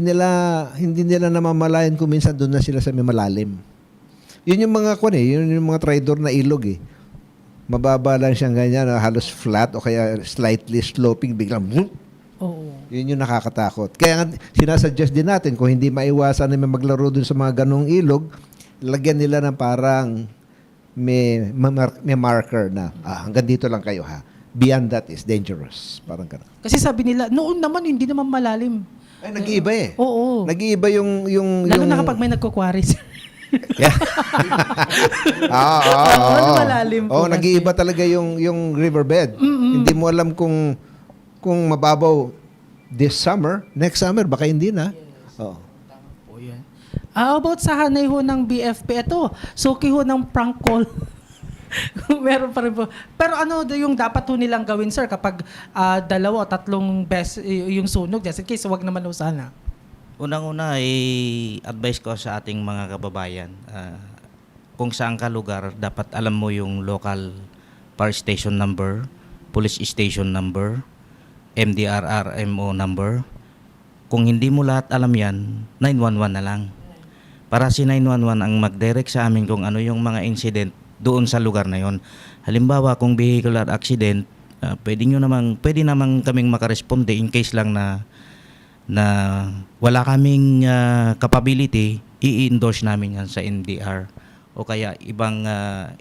nila namamalayan kung minsan doon na sila sa may malalim. Yun yung mga yun yung mga tridor na ilog eh. Mababa lang siyang ganyan, halos flat o kaya slightly sloping, biglang Oo. yun yung nakakatakot. Kaya sinasuggest din natin kung hindi maiwasan na may maglaro dun sa mga ganong ilog, lagyan nila ng parang may marker na hanggang dito lang kayo ha. Beyond that is dangerous. Parang gano'n. Kasi sabi nila, noon naman hindi naman malalim. Ay, nag-iiba eh. Oo. Nag-iiba yung Lalo na kapag may nagkukwaris. Yeah. Oo, malalim po Oo, nag-iiba talaga yung riverbed. Hindi mo alam kung mababaw this summer, next summer baka hindi na. Oo. Po yan. About sa hanay ho ng BFP, ito, suki ho ng prank call. Meron pa rin po. Pero ano yung dapat ho nilang gawin, sir, kapag 2 o 3 yung sunog, just in case, wag naman ho sana. Unang-una, advice ko sa ating mga kababayan, kung saan ka lugar, dapat alam mo yung local fire station number, police station number, MDRRMO number. Kung hindi mo lahat alam yan, 911 na lang. Para si 911 ang mag-direct sa amin kung ano yung mga incident doon sa lugar na yon. Halimbawa, kung vehicular accident, pwede namang kaming makaresponde in case lang na wala kaming capability, i-endorse namin yan sa NDR o kaya ibang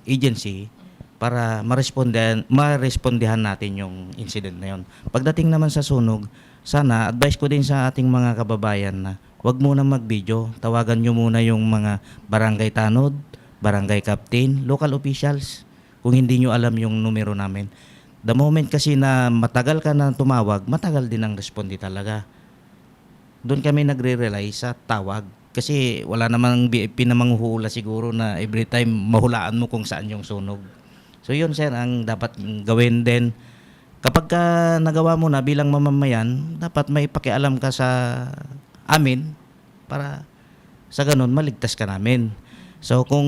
agency para marespondehan natin yung incident na yon. Pagdating naman sa sunog, sana advice ko din sa ating mga kababayan na wag muna mag-video. Tawagan nyo muna yung mga barangay tanod, barangay captain, local officials kung hindi nyo alam yung numero namin. The moment kasi na matagal ka na tumawag, matagal din ang responde talaga. Doon kami nagre-rely sa tawag. Kasi wala namang BFP na manghuhula siguro na every time mahulaan mo kung saan yung sunog. So yun sir, ang dapat gawin din. Kapag ka nagawa mo na bilang mamamayan, dapat may pakialam ka sa amin para sa ganun maligtas ka namin. So kung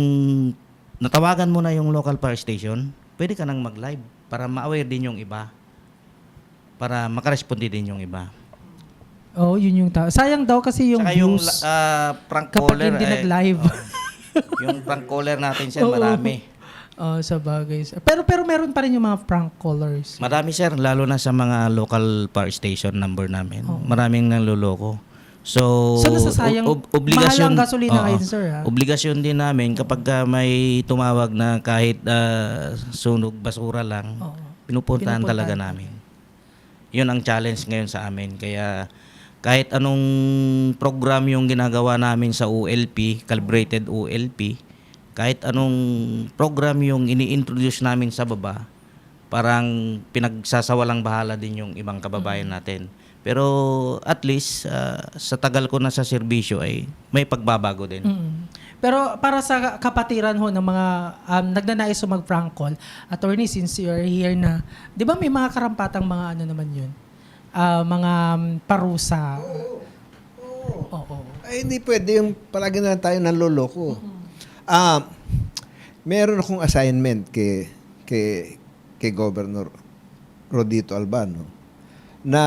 natawagan mo na yung local fire station, pwede ka nang mag-live para ma-aware din yung iba. Para makaresponde din yung iba. Oh, yun yung sayang daw kasi yung Saka yung views prank kapag caller. hindi nag-live. Yung prank caller natin sir, Oo. marami. Sa bagay. Pero meron pa rin yung mga prank callers. Marami sir, lalo na sa mga local fire station number namin. Maraming nanloloko. So, So, nasasayang mahal ang gasolina Oo. ngayon, sir, ha? Obligasyon din namin kapag may tumawag na kahit sunog basura lang, Oo. pinupuntahan talaga Pinupuntahan. namin. Yun ang challenge ngayon sa amin. Kaya kahit anong program yung ginagawa namin sa OLP, calibrated OLP, kahit anong program yung ini-introduce namin sa baba, parang pinagsasawalang bahala din yung ibang kababayan natin. Pero at least sa tagal ko na sa serbisyo ay may pagbabago din. Pero para sa kapatiran ho ng mga nagnanais o mag-prank call, attorney, since you're here na, di ba may mga karampatang mga ano naman yun? Mga parusa. Oo. Ay, hindi pwede yung palagi na lang tayo nanloloko. Meron akong assignment kay Governor Rodito Albano na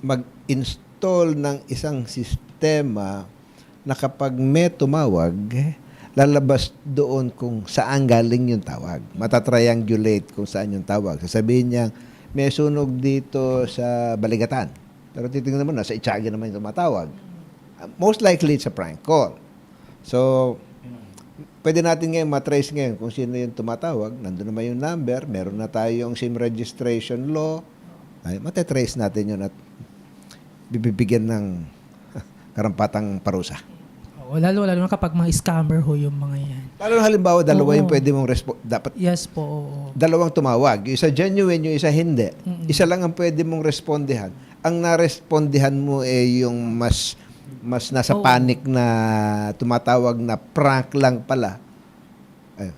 mag-install ng isang sistema na kapag may tumawag, lalabas doon kung saan galing yung tawag. Matatriangulate kung saan yung tawag. Sasabihin niya, may sunog dito sa Baligatan. Pero titingnan mo, nasa Itiaga naman yung tumatawag. Most likely, it's a prank call. So, pwede natin ngayon matrace ngayon kung sino yung tumatawag. Nandun naman yung number. Meron na tayong SIM registration law. Ay, matetrace natin yun at bibigyan ng karampatang parusa. Oo, lalo na kapag mga scammer ho yung mga yan. Lalo na halimbawa, dalawa Oo. yung pwede mong dapat Yes po, oo. dalawang tumawag. Yung isa genuine, yung isa hindi. Isa lang ang pwede mong respondihan. Ang narespondihan mo yung mas nasa Oo. panic na tumatawag na prank lang pala. Ay,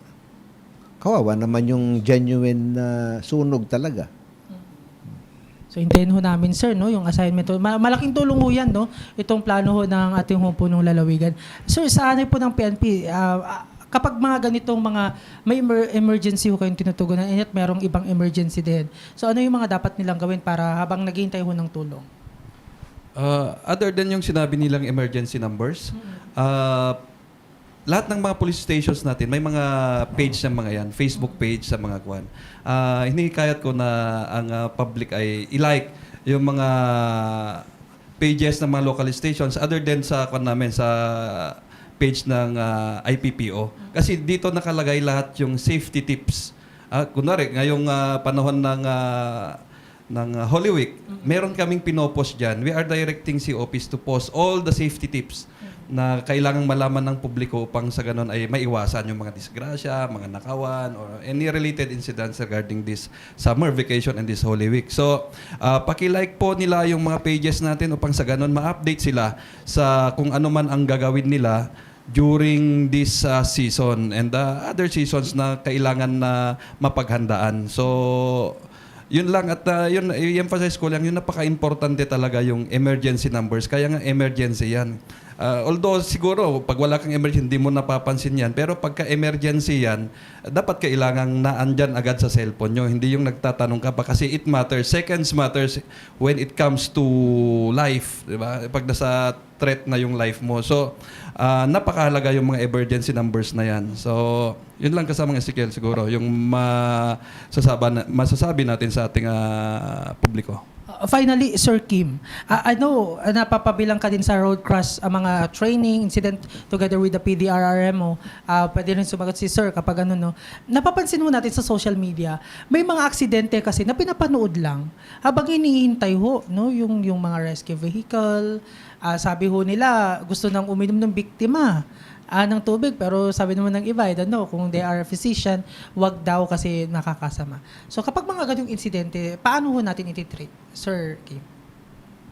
kawawa naman yung genuine na sunog talaga. So, hintayin ho namin, sir, no, yung assignment. Malaking tulong ho yan, no? Itong plano ho ng ating punong lalawigan. Sir, sa ano po ng PNP, kapag mga ganitong may emergency ho kayong tinutugunan, and yet merong ibang emergency din. So, ano yung mga dapat nilang gawin para habang naghihintay ho ng tulong? Other than yung sinabi nilang emergency numbers, lahat ng mga police stations natin, may mga page ng mga yan, Facebook page sa mga kwan. Hinikayat ko na ang public ay i-like yung mga pages ng mga local stations other than sa kwan namin, sa page ng IPPO. Kasi dito nakalagay lahat yung safety tips. Kunwari, ngayong panahon ng Holy Week, meron kaming pinopost dyan. We are directing si office to post all the safety tips na kailangang malaman ng publiko upang sa ganun ay maiwasan yung mga disgrasya, mga nakawan, or any related incidents regarding this summer vacation and this Holy Week. So, paki-like po nila yung mga pages natin upang sa ganun ma-update sila sa kung ano man ang gagawin nila during this season and other seasons na kailangan na mapaghandaan. So, yun lang at yun i-emphasize ko lang, yun napaka-importante talaga yung emergency numbers. Kaya nga emergency yan. Although siguro pag wala kang emergency hindi mo napapansin yan, pero pagka emergency yan, dapat kailangang naandyan agad sa cellphone nyo. Hindi yung nagtatanong ka pa kasi it matters. Seconds matters when it comes to life, di ba? Pag nasa threat na yung life mo. So, napakahalaga yung mga emergency numbers na yan. So, yun lang kasamang Ezekiel siguro, yung masasabi natin sa ating publiko. Finally, Sir Kim, I know napapabilang ka din sa road crash, mga training, incident together with the PDRRMO. Pwede rin sumagot si Sir kapag ano, no. Napapansin mo natin sa social media, may mga aksidente kasi na pinapanood lang habang hinihintay ho, no, yung mga rescue vehicle. Sabi ho nila, gusto nang uminom ng biktima ng tubig, pero sabi naman ng iba, I don't know, kung they are a physician, wag daw kasi nakakasama. So kapag mga ganyung insidente, paano ho natin iti-treat, Sir Kim?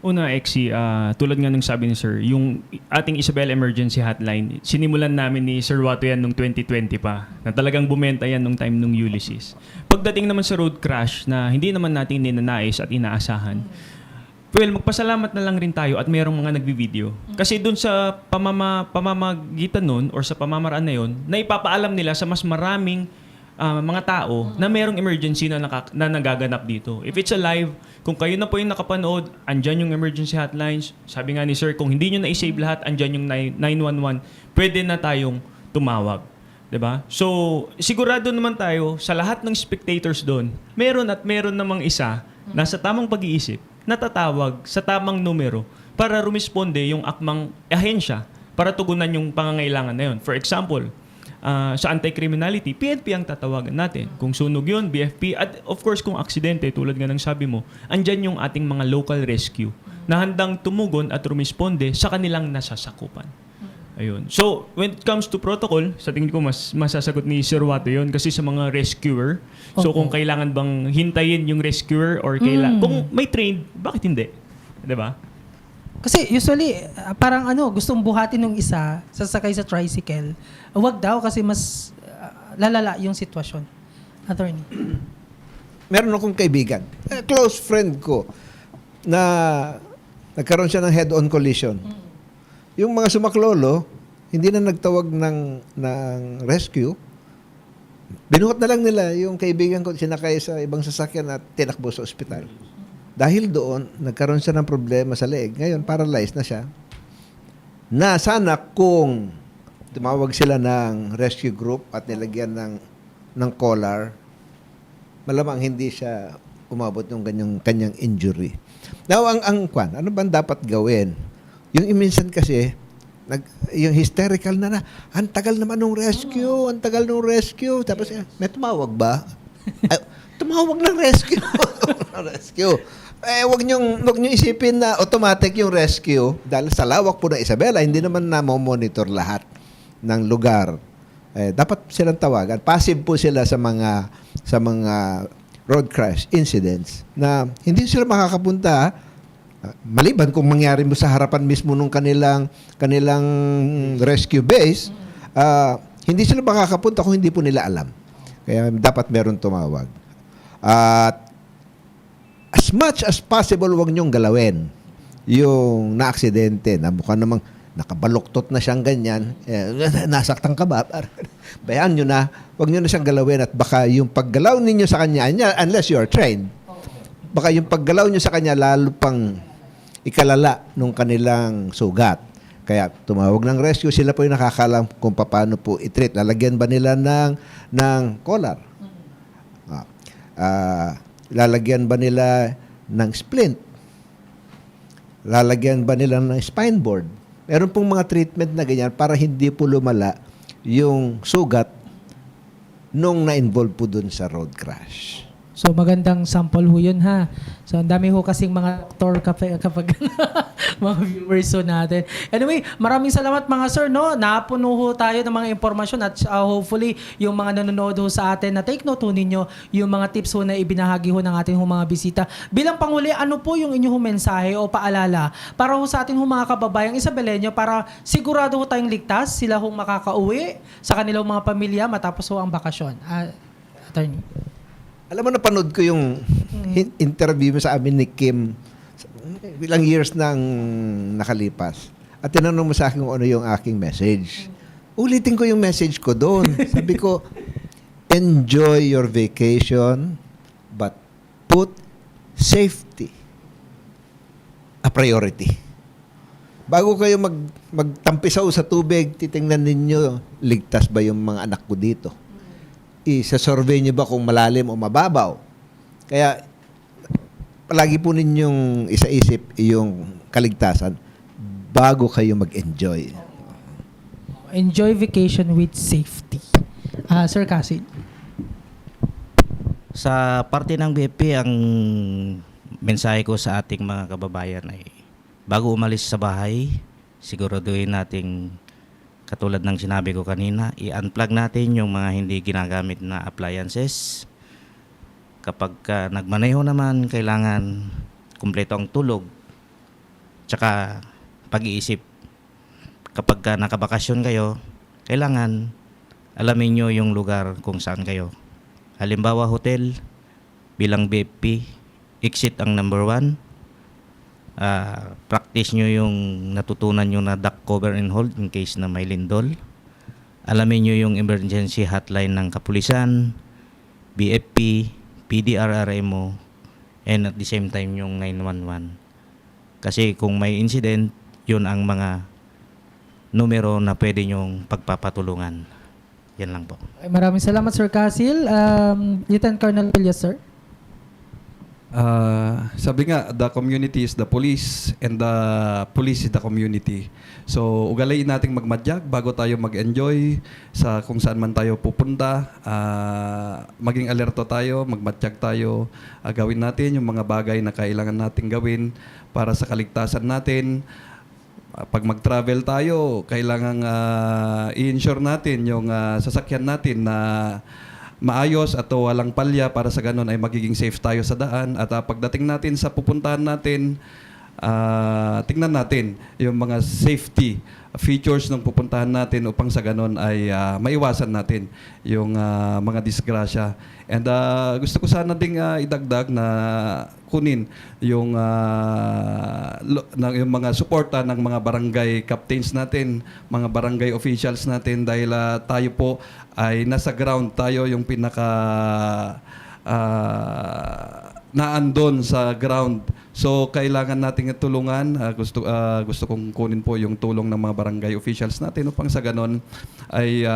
Una, Exie, tulad nga ng sabi ni Sir, yung ating Isabela Emergency Hotline, sinimulan namin ni Sir Wato yan nung 2020 pa, na talagang bumenta yan nung time nung Ulysses. Pagdating naman sa road crash na hindi naman natin ninanais at inaasahan, well, magpasalamat na lang rin tayo at mayroong mga nagbi-video. Kasi dun sa pamamagitan nun or sa pamamaraan na yun, na ipapaalam nila sa mas maraming mga tao na mayroong emergency na nagaganap dito. If it's alive, kung kayo na po yung nakapanood, andyan yung emergency hotlines. Sabi nga ni Sir, kung hindi nyo na-save lahat, andyan yung 911, pwede na tayong tumawag. 'Di ba? So, sigurado naman tayo sa lahat ng spectators doon, meron namang isa na sa tamang pag-iisip, natatawag sa tamang numero para rumisponde yung akmang ahensya para tugunan yung pangangailangan na yun. For example, sa anti-criminality, PNP ang tatawagan natin. Kung sunog yun, BFP. At of course, kung aksidente, tulad nga ng sabi mo, andyan yung ating mga local rescue na handang tumugon at rumisponde sa kanilang nasasakupan. Ayun. So, when it comes to protocol, sa tingin ko mas masasagot ni Sir Wato yun kasi sa mga rescuer. So, kung kailangan bang hintayin yung rescuer or kung may trained, bakit hindi? 'Di ba? Kasi usually, parang gustong buhatin ng isa, sasakay sa tricycle. Wag daw kasi mas lalala yung sitwasyon. Attorney. Meron akong kaibigan, close friend ko, na nagkaroon siya ng head-on collision. Yung mga sumaklolo, hindi na nagtawag ng rescue. Binuhat na lang nila yung kaibigan ko, sinakay sa ibang sasakyan at tinakbo sa ospital. Dahil doon, nagkaroon siya ng problema sa leeg. Ngayon, paralyzed na siya. Na sana kung tumawag sila ng rescue group at nilagyan ng collar, malamang hindi siya umabot ng kanyang injury. Now, ano bang dapat gawin? Yung minsan kasi, yung hysterical na ang tagal naman ng rescue, ang tagal ng rescue. Tapos, may tumawag ba? Ay, tumawag ng rescue. Rescue. Wag niyong isipin na automatic yung rescue dahil sa lawak po ng Isabela, hindi naman na-monitor lahat ng lugar. Dapat silang tawagan. Passive po sila sa mga road crash incidents na hindi sila makakapunta maliban kung mangyari mo sa harapan mismo nung kanilang rescue base, hindi sila makakapunta kung hindi po nila alam. Kaya dapat meron tumawag. At as much as possible, wag niyong galawin yung na-aksidente na mukha namang nakabaluktot na siyang ganyan, nasaktan ka ba? Bayaan nyo na, wag nyo na siyang galawin at baka yung paggalaw ninyo sa kanya, unless you are trained, baka yung paggalaw nyo sa kanya lalo pang ikalala nung kanilang sugat. Kaya tumawag ng rescue, sila po yung nakakalam kung paano po i-treat. Lalagyan ba nila ng collar? Lalagyan ba nila ng splint? Lalagyan ba nila ng spine board? Meron pong mga treatment na ganyan para hindi po lumala yung sugat nung na-involve po dun sa road crash. So magandang sample ho yun ha. So ang dami ho kasing mga doktor kapag mga viewers ho natin. Anyway, maraming salamat mga sir, no? Napuno ho tayo ng mga impormasyon at hopefully yung mga nanonood ho sa atin na take note ho ninyo yung mga tips ho na ibinahagi ho ng ating ho mga bisita. Bilang panghuli, ano po yung inyong mensahe o paalala para ho sa ating ho mga kababayang Isabelenyo para sigurado ho tayong ligtas, sila ho makakauwi sa kanilang mga pamilya matapos ho ang bakasyon. Attorney. Alam mo, napanood ko yung interview mo sa amin ni Kim ilang years nang nakalipas. At tinanong mo sa akin kung ano yung aking message. Ulitin ko yung message ko doon. Sabi ko, enjoy your vacation, but put safety a priority. Bago kayo magtampisaw sa tubig, titingnan ninyo, ligtas ba yung mga anak ko dito? Isa-survey nyo ba kung malalim o mababaw? Kaya, palagi po ninyong isaisip yung kaligtasan bago kayo mag-enjoy. Enjoy vacation with safety. Sir Cassie. Sa parte ng BFP, ang mensahe ko sa ating mga kababayan ay bago umalis sa bahay, siguraduhin nating katulad ng sinabi ko kanina, i-unplug natin yung mga hindi ginagamit na appliances. Kapag nagmaneho naman, kailangan kumpleto ang tulog. Tsaka pag-iisip. Kapag nakabakasyon kayo, kailangan alamin nyo yung lugar kung saan kayo. Halimbawa, hotel, bilang BFP, exit ang number 1. Practice nyo yung natutunan nyo na duck cover and hold in case na may lindol. Alamin nyo yung emergency hotline ng kapulisan, BFP, PDRRMO, and at the same time yung 911. Kasi kung may incident, yun ang mga numero na pwede nyong pagpapatulungan. Yan lang po. Maraming salamat Sir Casil. Lieutenant Colonel Villas, sir. Sabi nga, the community is the police and the police is the community. So, ugalayin nating magmadyag bago tayo mag-enjoy sa kung saan man tayo pupunta. Maging alerto tayo, magmadyag tayo. Gawin natin yung mga bagay na kailangan nating gawin para sa kaligtasan natin. Pag mag-travel tayo, kailangan i-insure natin yung sasakyan natin na maayos at walang palya para sa ganun ay magiging safe tayo sa daan. At pagdating natin sa pupuntahan natin, tingnan natin yung mga safety features ng pupuntahan natin upang sa ganun ay maiwasan natin yung mga disgrasya. And gusto ko sana ding idagdag na kunin yung yung mga suporta ng mga barangay captains natin, mga barangay officials natin dahil tayo po ay nasa ground, tayo yung pinaka naandon sa ground. So kailangan nating tulungan. Gusto kong kunin po yung tulong ng mga barangay officials natin upang sa ganon ay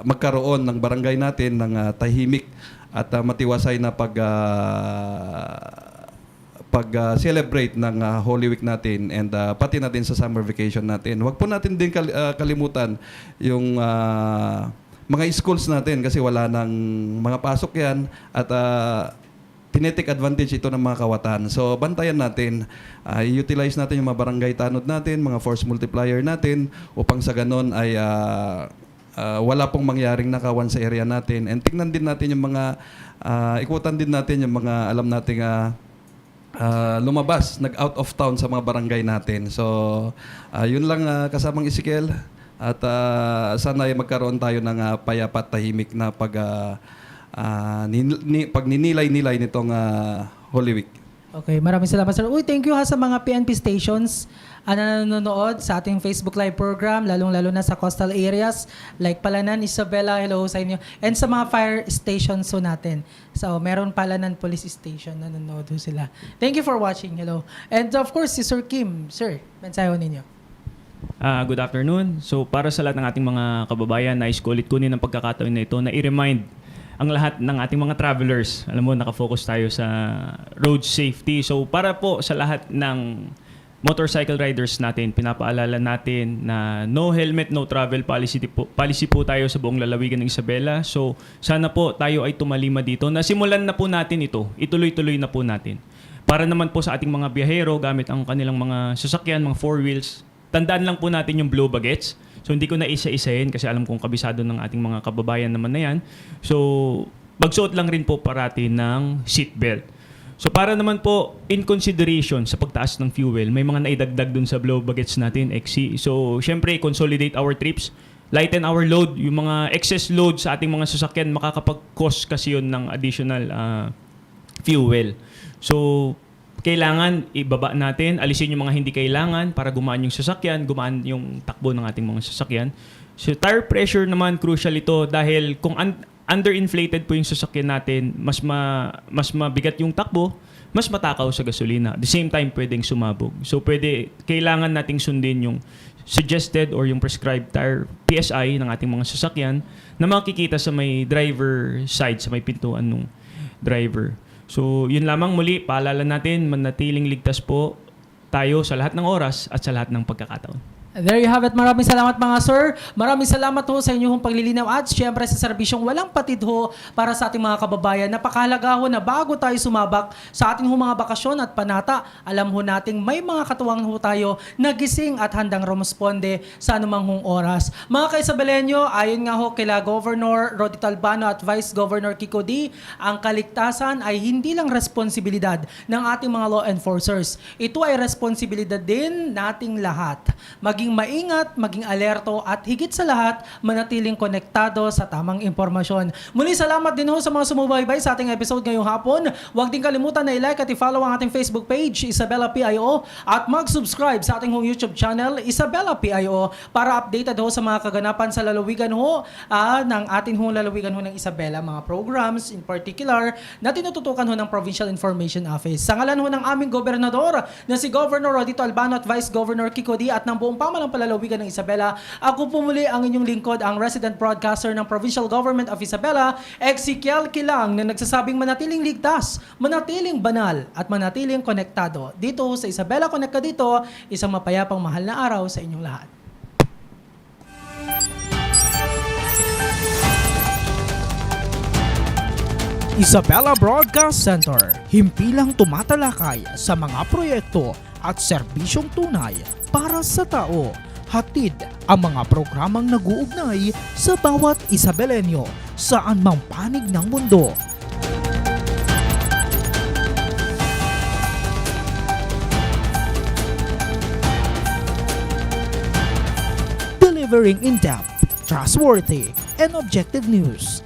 magkaroon ng barangay natin ng tahimik at matiwasay na pag-celebrate ng Holy Week natin and pati na din sa summer vacation natin. Huwag po natin din kalimutan yung mga schools natin kasi wala nang mga pasok yan at tinitake advantage ito ng mga kawatan. So, bantayan natin, i-utilize natin yung mga barangay tanod natin, mga force multiplier natin upang sa ganon ay wala pong mangyaring nakawan sa area natin. And tingnan din natin yung mga, ikutan din natin yung mga alam nating lumabas, nag-out of town sa mga barangay natin. So, yun lang kasamang Ezekiel. At sana ay magkaroon tayo ng payapat tahimik na pagninilay-nilay nitong Holy Week. Okay, maraming salamat sir. Uy, thank you sa mga PNP stations na nanonood sa ating Facebook Live program, lalong-lalo na sa coastal areas like Palanan, Isabela, hello sa inyo. And sa mga fire stations natin. So, meron Palanan Police Station, nanonood sila. Thank you for watching, hello. And of course, si Sir Kim, sir, mensahe ninyo. Good afternoon. So para sa lahat ng ating mga kababayan, nais ko ulit kunin ang pagkakataon na ito na i-remind ang lahat ng ating mga travelers. Alam mo, nakafocus tayo sa road safety. So para po sa lahat ng motorcycle riders natin, pinapaalala natin na no helmet, no travel policy po tayo sa buong lalawigan ng Isabela. So sana po tayo ay tumalima dito. Nasimulan na po natin ito. Ituloy-tuloy na po natin. Para naman po sa ating mga biyahero gamit ang kanilang mga sasakyan, mga four wheels, tandaan lang po natin yung blue baguettes. So hindi ko na isa-isahin kasi alam kong kabisado ng ating mga kababayan naman na yan. So magsuot lang rin po parati ng seatbelt. So para naman po in consideration sa pagtaas ng fuel, may mga naidagdag dun sa blue baguettes natin, XC. So syempre consolidate our trips, lighten our load. Yung mga excess load sa ating mga sasakyan, makakapag-cost kasi yun ng additional fuel. So kailangan ibaba natin, alisin yung mga hindi kailangan para gumaan yung sasakyan, gumaan yung takbo ng ating mga sasakyan. So tire pressure naman, crucial ito dahil kung underinflated po yung sasakyan natin, mas mabigat yung takbo, mas matakaw sa gasolina. At the same time, pwedeng sumabog. So kailangan nating sundin yung suggested or yung prescribed tire PSI ng ating mga sasakyan na makikita sa may driver side, sa may pintuan ng driver. So, yun lamang muli, paalala natin, manatiling ligtas po tayo sa lahat ng oras at sa lahat ng pagkakataon. There you have it. Maraming salamat mga sir. Maraming salamat ho sa inyong paglilinaw at syempre sa serbisyong walang patid ho para sa ating mga kababayan. Napakahalaga ho na bago tayo sumabak sa ating mga bakasyon at panata, alam ho nating may mga katuwang ho tayo nagising at handang rumusponde sa anumang hong oras. Mga kaisabalenyo, ayon nga ho kila Governor Rodito Albano at Vice Governor Kiko D, ang kaligtasan ay hindi lang responsibilidad ng ating mga law enforcers. Ito ay responsibilidad din nating lahat. Maging maingat, maging alerto at higit sa lahat, manatiling konektado sa tamang impormasyon. Muli salamat din ho sa mga sumubaybay sa ating episode ngayong hapon. Huwag din kalimutan na i-like at i-follow ang ating Facebook page, Isabela PIO, at mag-subscribe sa ating YouTube channel, Isabela PIO, para updated ho sa mga kaganapan sa lalawigan ho ng ating lalawigan ho ng Isabela, mga programs in particular na tinututukan ho ng Provincial Information Office. Sa ngalan ho ng aming gobernador na si Governor Rodito Albano at Vice Governor Kiko D at ng buong kasama ng palalawigan ng Isabela. Ako po muli ang inyong lingkod, ang resident broadcaster ng Provincial Government of Isabela, Ezekiel Kilang, na nagsasabing manatiling ligtas, manatiling banal, at manatiling konektado. Dito sa Isabela Connect ka dito, isang mapayapang mahal na araw sa inyong lahat. Isabela Broadcast Center, himpilang tumatalakay sa mga proyekto at serbisyong tunay para sa tao. Hatid ang mga programang nag-uugnay sa bawat Isabelenyo saan mang panig ng mundo. Delivering in-depth, trustworthy, and objective news.